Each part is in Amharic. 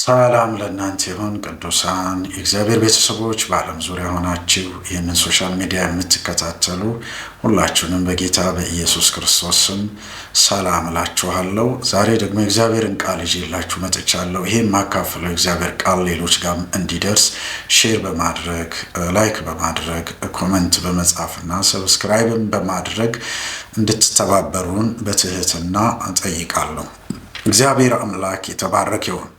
ሰላም ለእናንተ ይሁን ቅዱሳን የእግዚአብሔር ቤተሰቦች በዓለም ዙሪያ ሆናችሁ ይህንን ሶሻል ሚዲያ የምትከታተሉ ሁላችሁንም በጌታ በኢየሱስ ክርስቶስ ስም ሰላም እላችኋለሁ። ዛሬ ደግሞ የእግዚአብሔርን ቃል ይዤላችሁ መጥቻለሁ። ይሄን ማካፈለው የእግዚአብሔር ቃል ሌሎች ጋር እንዲደርስ ሼር በማድረግ ላይክ በማድረግ ኮሜንት በመጻፍና ሰብስክራይብን በማድረግ እንድትተባበሩን በትህትና እጠይቃለሁ። እግዚአብሔር አምላክ የተባረከ ይሁን።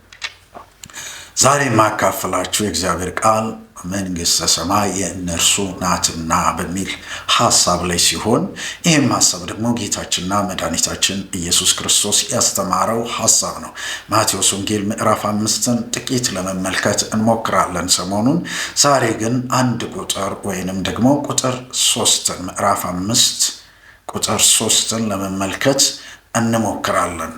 ዛሬ ማካፈላችሁ የእግዚአብሔር ቃል መንግሥተ ሰማይ የእነርሱ ናትና በሚል ሐሳብ ላይ ሲሆን ይህም ሐሳብ ደግሞ ጌታችንና መድኃኒታችን ኢየሱስ ክርስቶስ ያስተማረው ሐሳብ ነው። ማቴዎስ ወንጌል ምዕራፍ 5ን ጥቂት ለመመልከት እንሞክራለን ሰሞኑን። ዛሬ ግን አንድ ቁጥር ወይንም ደግሞ ቁጥር 3ን ምዕራፍ 5 ቁጥር 3ን ለመመልከት እንሞክራለን።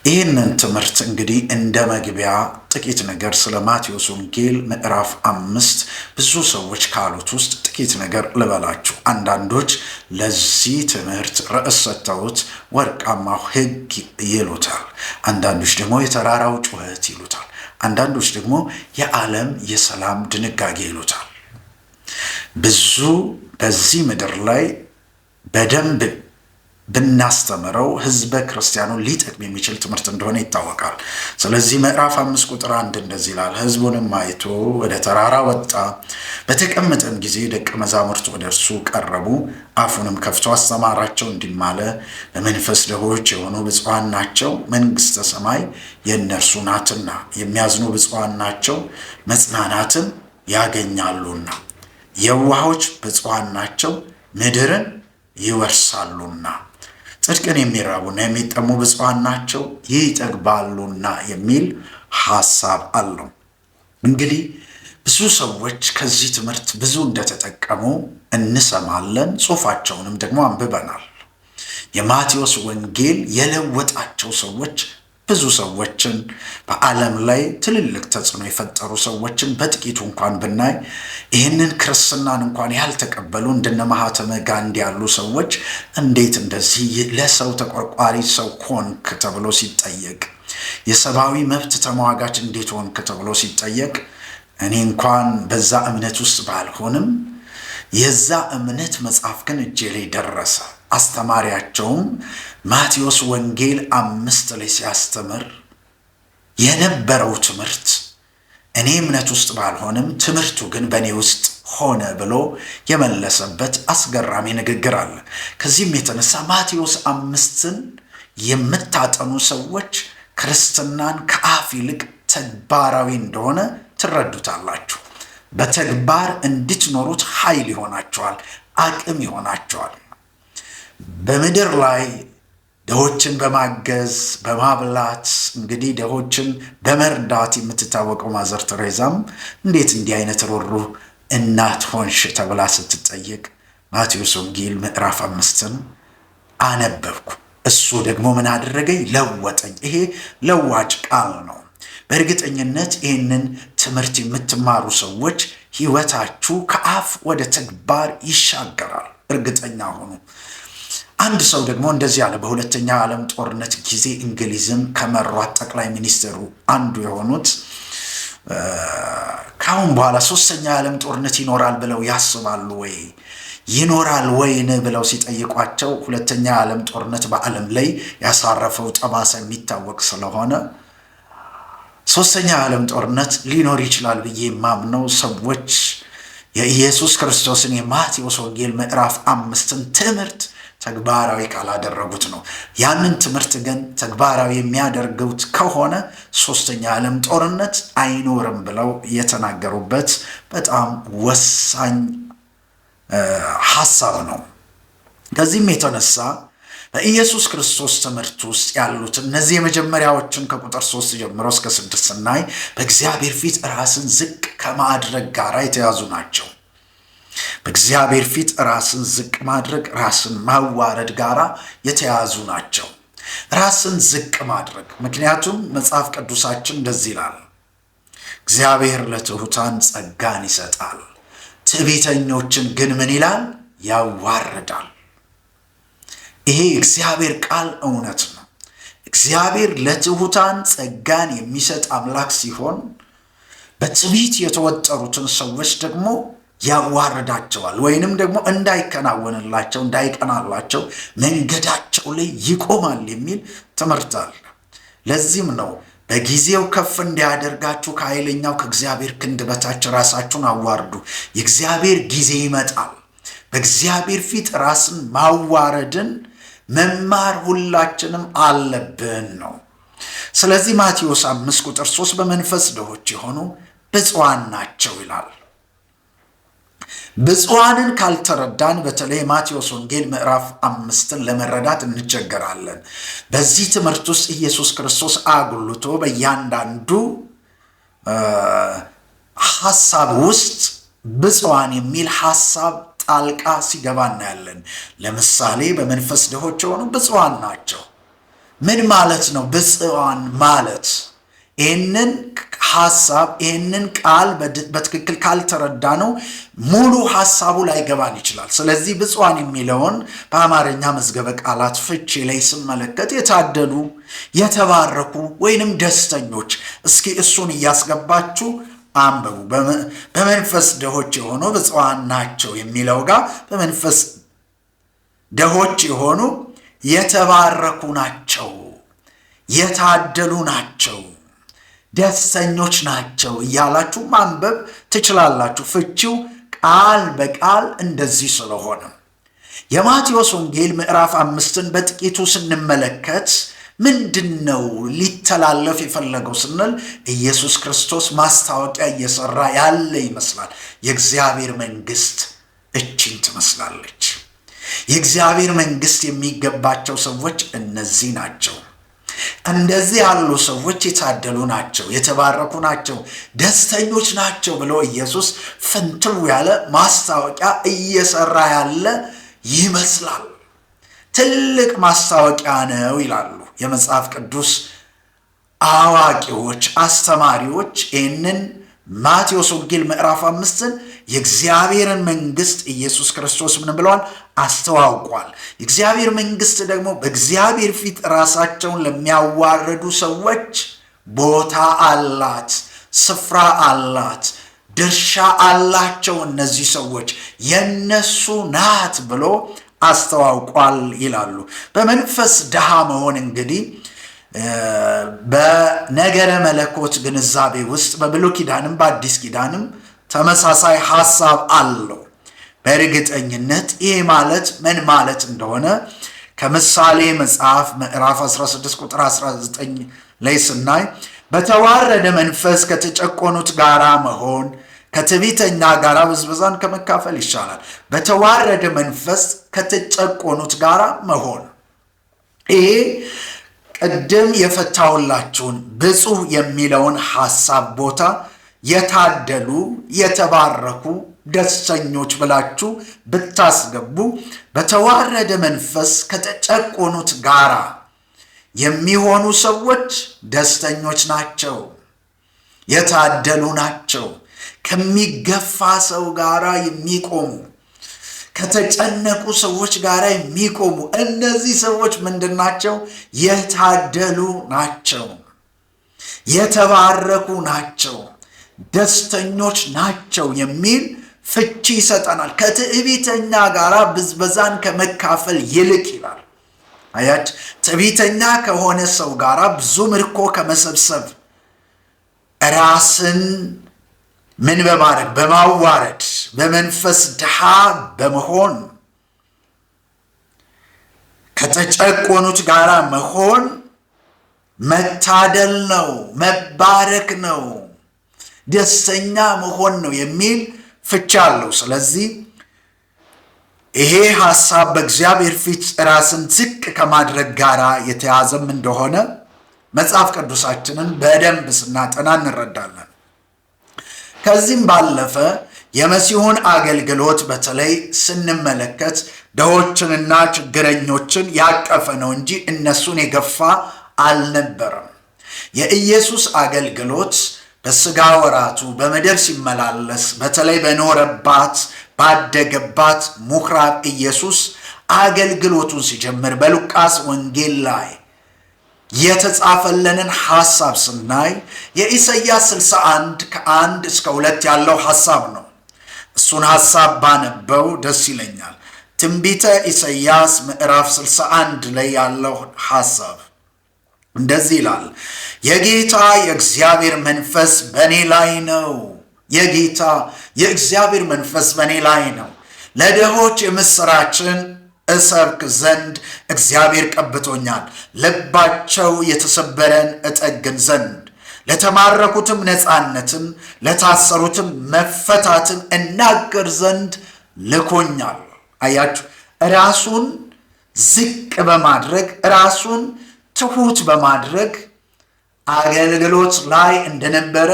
ይህንን ትምህርት እንግዲህ እንደ መግቢያ ጥቂት ነገር ስለ ማቴዎስ ወንጌል ምዕራፍ 5 ብዙ ሰዎች ካሉት ውስጥ ጥቂት ነገር ልበላችሁ። አንዳንዶች ለዚህ ትምህርት ርዕስ ሰጥተውት ወርቃማው ሕግ ይሉታል። አንዳንዶች ደግሞ የተራራው ጩኸት ይሉታል። አንዳንዶች ደግሞ የዓለም የሰላም ድንጋጌ ይሉታል። ብዙ በዚህ ምድር ላይ በደንብ ብናስተምረው ህዝበ ክርስቲያኑን ሊጠቅም የሚችል ትምህርት እንደሆነ ይታወቃል። ስለዚህ ምዕራፍ 5 ቁጥር 1 እንደዚህ ይላል። ሕዝቡንም አይቶ ወደ ተራራ ወጣ፣ በተቀመጠም ጊዜ ደቀ መዛሙርቱ ወደ እርሱ ቀረቡ። አፉንም ከፍቶ አስተማራቸው፣ እንዲህም አለ። በመንፈስ ድሆች የሆኑ ብፁዓን ናቸው፣ መንግሥተ ሰማይ የእነርሱ ናትና። የሚያዝኑ ብፁዓን ናቸው፣ መጽናናትን ያገኛሉና። የዋሆች ብፁዓን ናቸው፣ ምድርን ይወርሳሉና። ጽድቅን የሚራቡና የሚጠሙ ብፁዓን ናቸው፣ ይጠግባሉና የሚል ሐሳብ አለው። እንግዲህ ብዙ ሰዎች ከዚህ ትምህርት ብዙ እንደተጠቀሙ እንሰማለን። ጽሑፋቸውንም ደግሞ አንብበናል። የማቴዎስ ወንጌል የለወጣቸው ሰዎች ብዙ ሰዎችን በዓለም ላይ ትልልቅ ተጽዕኖ የፈጠሩ ሰዎችን በጥቂቱ እንኳን ብናይ ይህንን ክርስትናን እንኳን ያልተቀበሉ እንደነ ማህተመ ጋንዲ ያሉ ሰዎች እንዴት እንደዚህ ለሰው ተቆርቋሪ ሰው ሆንክ ተብሎ ሲጠየቅ፣ የሰብአዊ መብት ተሟጋች እንዴት ሆንክ ተብሎ ሲጠየቅ፣ እኔ እንኳን በዛ እምነት ውስጥ ባልሆንም የዛ እምነት መጽሐፍ ግን እጄ ላይ ደረሰ። አስተማሪያቸውም ማቴዎስ ወንጌል 5 ላይ ሲያስተምር የነበረው ትምህርት እኔ እምነት ውስጥ ባልሆንም ትምህርቱ ግን በእኔ ውስጥ ሆነ ብሎ የመለሰበት አስገራሚ ንግግር አለ። ከዚህም የተነሳ ማቴዎስ 5ን የምታጠኑ ሰዎች ክርስትናን ከአፍ ይልቅ ተግባራዊ እንደሆነ ትረዱታላችሁ። በተግባር እንድትኖሩት ኃይል ይሆናቸዋል፣ አቅም ይሆናቸዋል። በምድር ላይ ድሆችን በማገዝ በማብላት እንግዲህ ድሆችን በመርዳት የምትታወቀው ማዘር ቴሬዛም እንዴት እንዲህ አይነት ሩህሩህ እናት ሆንሽ ተብላ ስትጠየቅ ማቴዎስ ወንጌል ምዕራፍ 5ን አነበብኩ። እሱ ደግሞ ምን አደረገኝ? ለወጠኝ። ይሄ ለዋጭ ቃል ነው። በእርግጠኝነት ይህንን ትምህርት የምትማሩ ሰዎች ሕይወታችሁ ከአፍ ወደ ተግባር ይሻገራል። እርግጠኛ ሆኑ። አንድ ሰው ደግሞ እንደዚህ አለ። በሁለተኛው ዓለም ጦርነት ጊዜ እንግሊዝን ከመሯት ጠቅላይ ሚኒስትሩ አንዱ የሆኑት ከአሁን በኋላ ሶስተኛው የዓለም ጦርነት ይኖራል ብለው ያስባሉ ወይ? ይኖራል ወይን ብለው ሲጠይቋቸው ሁለተኛው የዓለም ጦርነት በዓለም ላይ ያሳረፈው ጠባሳ የሚታወቅ ስለሆነ ሶስተኛው የዓለም ጦርነት ሊኖር ይችላል ብዬ የማምነው ሰዎች የኢየሱስ ክርስቶስን የማቴዎስ ወንጌል ምዕራፍ 5ን ትምህርት ተግባራዊ ካላደረጉት ነው። ያንን ትምህርት ግን ተግባራዊ የሚያደርጉት ከሆነ ሶስተኛ የዓለም ጦርነት አይኖርም ብለው የተናገሩበት በጣም ወሳኝ ሐሳብ ነው። ከዚህም የተነሳ በኢየሱስ ክርስቶስ ትምህርት ውስጥ ያሉት እነዚህ የመጀመሪያዎችን ከቁጥር 3 ጀምሮ እስከ 6 ስናይ በእግዚአብሔር ፊት ራስን ዝቅ ከማድረግ ጋር የተያዙ ናቸው። በእግዚአብሔር ፊት ራስን ዝቅ ማድረግ ራስን ማዋረድ ጋራ የተያዙ ናቸው። ራስን ዝቅ ማድረግ ምክንያቱም መጽሐፍ ቅዱሳችን እንደዚህ ይላል፣ እግዚአብሔር ለትሑታን ጸጋን ይሰጣል፣ ትዕቢተኞችን ግን ምን ይላል? ያዋርዳል። ይሄ እግዚአብሔር ቃል እውነት ነው። እግዚአብሔር ለትሑታን ጸጋን የሚሰጥ አምላክ ሲሆን በትዕቢት የተወጠሩትን ሰዎች ደግሞ ያዋርዳቸዋል፣ ወይንም ደግሞ እንዳይከናወንላቸው እንዳይቀናላቸው መንገዳቸው ላይ ይቆማል የሚል ትምህርት አለ። ለዚህም ነው በጊዜው ከፍ እንዲያደርጋችሁ ከኃይለኛው ከእግዚአብሔር ክንድ በታች ራሳችሁን አዋርዱ፣ የእግዚአብሔር ጊዜ ይመጣል። በእግዚአብሔር ፊት ራስን ማዋረድን መማር ሁላችንም አለብን ነው። ስለዚህ ማቴዎስ 5:3 በመንፈስ ድሆች የሆኑ ብፁዓን ናቸው ይላል። ብፁዓንን ካልተረዳን በተለይ ማቴዎስ ወንጌል ምዕራፍ 5ን ለመረዳት እንቸገራለን። በዚህ ትምህርት ውስጥ ኢየሱስ ክርስቶስ አጉልቶ በእያንዳንዱ ሐሳብ ውስጥ ብፁዓን የሚል ሐሳብ ጣልቃ ሲገባ እናያለን። ለምሳሌ በመንፈስ ድሆች የሆኑ ብፁዓን ናቸው። ምን ማለት ነው ብፁዓን ማለት? ይህንን ሐሳብ ይህንን ቃል በትክክል ካልተረዳ ነው ሙሉ ሐሳቡ ላይገባን ይችላል። ስለዚህ ብፁዓን የሚለውን በአማርኛ መዝገበ ቃላት ፍቺ ላይ ስመለከት የታደሉ፣ የተባረኩ ወይንም ደስተኞች። እስኪ እሱን እያስገባችሁ አንብቡ። በመንፈስ ድሆች የሆኑ ብፁዓን ናቸው የሚለው ጋር በመንፈስ ድሆች የሆኑ የተባረኩ ናቸው፣ የታደሉ ናቸው፣ ደስተኞች ናቸው እያላችሁ ማንበብ ትችላላችሁ። ፍቺው ቃል በቃል እንደዚህ ስለሆነ የማቴዎስ ወንጌል ምዕራፍ 5ን በጥቂቱ ስንመለከት ምንድነው ሊተላለፍ የፈለገው ስንል ኢየሱስ ክርስቶስ ማስታወቂያ እየሰራ ያለ ይመስላል። የእግዚአብሔር መንግስት እቺን ትመስላለች። የእግዚአብሔር መንግስት የሚገባቸው ሰዎች እነዚህ ናቸው። እንደዚህ ያሉ ሰዎች የታደሉ ናቸው፣ የተባረኩ ናቸው፣ ደስተኞች ናቸው ብሎ ኢየሱስ ፍንትው ያለ ማስታወቂያ እየሰራ ያለ ይመስላል። ትልቅ ማስታወቂያ ነው ይላሉ የመጽሐፍ ቅዱስ አዋቂዎች፣ አስተማሪዎች። ይህንን ማቴዎስ ወንጌል ምዕራፍ 5ን የእግዚአብሔርን መንግስት ኢየሱስ ክርስቶስ ምን ብለዋል? አስተዋውቋል። የእግዚአብሔር መንግስት ደግሞ በእግዚአብሔር ፊት ራሳቸውን ለሚያዋርዱ ሰዎች ቦታ አላት፣ ስፍራ አላት፣ ድርሻ አላቸው። እነዚህ ሰዎች የነሱ ናት ብሎ አስተዋውቋል ይላሉ። በመንፈስ ድሃ መሆን እንግዲህ በነገረ መለኮት ግንዛቤ ውስጥ በብሉይ ኪዳንም በአዲስ ኪዳንም ተመሳሳይ ሐሳብ አለው። በእርግጠኝነት ይሄ ማለት ምን ማለት እንደሆነ ከምሳሌ መጽሐፍ ምዕራፍ 16 ቁጥር 19 ላይ ስናይ በተዋረደ መንፈስ ከተጨቆኑት ጋራ መሆን ከትዕቢተኛ ጋራ ብዝበዛን ከመካፈል ይሻላል። በተዋረደ መንፈስ ከተጨቆኑት ጋራ መሆን። ይሄ ቅድም የፈታሁላችሁን ብፁዕ የሚለውን ሐሳብ ቦታ የታደሉ፣ የተባረኩ፣ ደስተኞች ብላችሁ ብታስገቡ በተዋረደ መንፈስ ከተጨቆኑት ጋራ የሚሆኑ ሰዎች ደስተኞች ናቸው፣ የታደሉ ናቸው። ከሚገፋ ሰው ጋራ የሚቆሙ፣ ከተጨነቁ ሰዎች ጋር የሚቆሙ እነዚህ ሰዎች ምንድን ናቸው? የታደሉ ናቸው፣ የተባረኩ ናቸው፣ ደስተኞች ናቸው የሚል ፍቺ ይሰጠናል። ከትዕቢተኛ ጋር ብዝበዛን ከመካፈል ይልቅ ይላል። አያች ትዕቢተኛ ከሆነ ሰው ጋር ብዙ ምርኮ ከመሰብሰብ ራስን ምን በማድረግ በማዋረድ በመንፈስ ድሃ በመሆን ከተጨቆኑት ጋር መሆን መታደል ነው፣ መባረክ ነው፣ ደስተኛ መሆን ነው የሚል ፍቺ አለው። ስለዚህ ይሄ ሐሳብ በእግዚአብሔር ፊት ራስን ዝቅ ከማድረግ ጋር የተያዘም እንደሆነ መጽሐፍ ቅዱሳችንን በደንብ ስናጠና እንረዳለን። ከዚህም ባለፈ የመሲሁን አገልግሎት በተለይ ስንመለከት ድሆችንና ችግረኞችን ያቀፈ ነው እንጂ እነሱን የገፋ አልነበረም። የኢየሱስ አገልግሎት በሥጋ ወራቱ በምድር ሲመላለስ በተለይ በኖረባት ባደገባት ምኵራብ ኢየሱስ አገልግሎቱን ሲጀምር በሉቃስ ወንጌል ላይ የተጻፈለንን ሐሳብ ስናይ የኢሳይያስ 61 ከ1 እስከ 2 ያለው ሐሳብ ነው። እሱን ሐሳብ ባነበው ደስ ይለኛል። ትንቢተ ኢሳይያስ ምዕራፍ 61 ላይ ያለው ሐሳብ እንደዚህ ይላል። የጌታ የእግዚአብሔር መንፈስ በእኔ ላይ ነው። የጌታ የእግዚአብሔር መንፈስ በእኔ ላይ ነው። ለድሆች የምሥራችን እሰብክ ዘንድ እግዚአብሔር ቀብቶኛል። ልባቸው የተሰበረን እጠግን ዘንድ፣ ለተማረኩትም ነፃነትን፣ ለታሰሩትም መፈታትን እናገር ዘንድ ልኮኛል። አያችሁ፣ ራሱን ዝቅ በማድረግ ራሱን ትሑት በማድረግ አገልግሎት ላይ እንደነበረ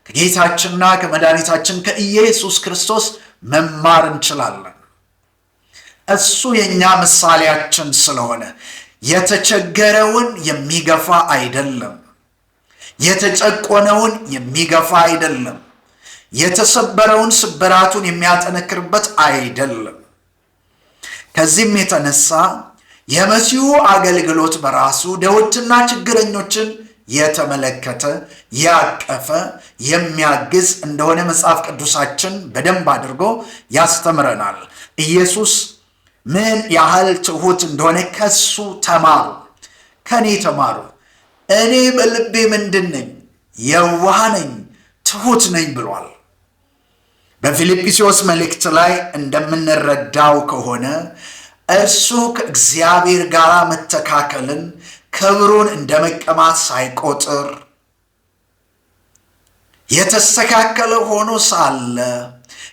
ከጌታችንና ከመድኃኒታችን ከኢየሱስ ክርስቶስ መማር እንችላለን። እሱ የኛ ምሳሌያችን ስለሆነ የተቸገረውን የሚገፋ አይደለም፣ የተጨቆነውን የሚገፋ አይደለም፣ የተሰበረውን ስብራቱን የሚያጠነክርበት አይደለም። ከዚህም የተነሳ የመሲሁ አገልግሎት በራሱ ድሆችና ችግረኞችን የተመለከተ ያቀፈ የሚያግዝ እንደሆነ መጽሐፍ ቅዱሳችን በደንብ አድርጎ ያስተምረናል። ኢየሱስ ምን ያህል ትሑት እንደሆነ ከሱ ተማሩ፣ ከኔ ተማሩ፣ እኔ በልቤ ምንድን ነኝ? የዋህ ነኝ፣ ትሑት ነኝ ብሏል። በፊልጵስዩስ መልእክት ላይ እንደምንረዳው ከሆነ እርሱ ከእግዚአብሔር ጋር መተካከልን ክብሩን እንደ መቀማት ሳይቆጥር የተስተካከለ ሆኖ ሳለ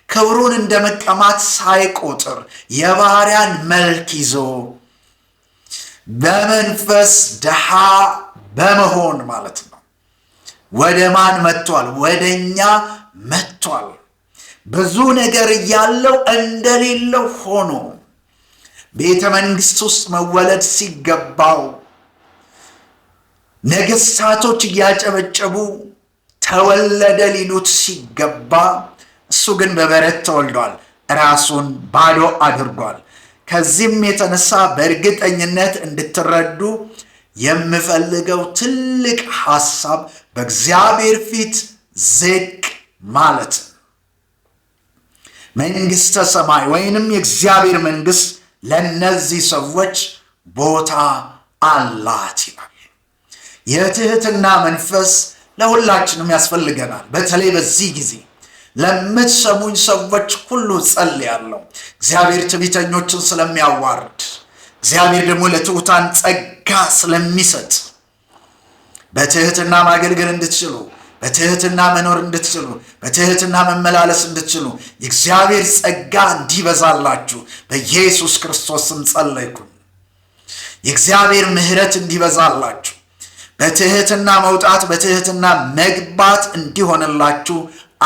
ክብሩን እንደ መቀማት ሳይቆጥር የባሪያን መልክ ይዞ በመንፈስ ድሃ በመሆን ማለት ነው ወደ ማን መጥቷል? ወደኛ መጥቷል። ብዙ ነገር እያለው እንደሌለው ሆኖ ቤተ መንግሥት ውስጥ መወለድ ሲገባው ነገሥታቶች እያጨበጨቡ ተወለደ ሊሉት ሲገባ እሱ ግን በበረት ተወልዷል። ራሱን ባዶ አድርጓል። ከዚህም የተነሳ በእርግጠኝነት እንድትረዱ የምፈልገው ትልቅ ሐሳብ በእግዚአብሔር ፊት ዝቅ ማለት መንግሥተ ሰማይ ወይንም የእግዚአብሔር መንግሥት ለነዚህ ሰዎች ቦታ አላት ይላል። የትህትና መንፈስ ለሁላችንም ያስፈልገናል። በተለይ በዚህ ጊዜ ለምትሰሙኝ ሰዎች ሁሉ ጸልያለሁ። እግዚአብሔር ትዕቢተኞችን ስለሚያዋርድ፣ እግዚአብሔር ደግሞ ለትሑታን ጸጋ ስለሚሰጥ በትህትና ማገልገል እንድትችሉ፣ በትህትና መኖር እንድትችሉ፣ በትህትና መመላለስ እንድትችሉ የእግዚአብሔር ጸጋ እንዲበዛላችሁ በኢየሱስ ክርስቶስ ስም ጸለይኩኝ። የእግዚአብሔር ምሕረት እንዲበዛላችሁ፣ በትህትና መውጣት በትህትና መግባት እንዲሆንላችሁ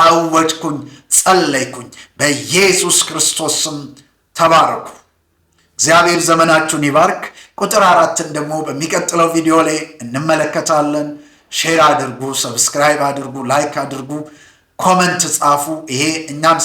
አወጅኩኝ፣ ጸለይኩኝ። በኢየሱስ ክርስቶስ ስም ተባረኩ። እግዚአብሔር ዘመናችሁን ይባርክ። ቁጥር 4 ደግሞ በሚቀጥለው ቪዲዮ ላይ እንመለከታለን። ሼር አድርጉ፣ ሰብስክራይብ አድርጉ፣ ላይክ አድርጉ፣ ኮመንት ጻፉ። ይሄ እኛም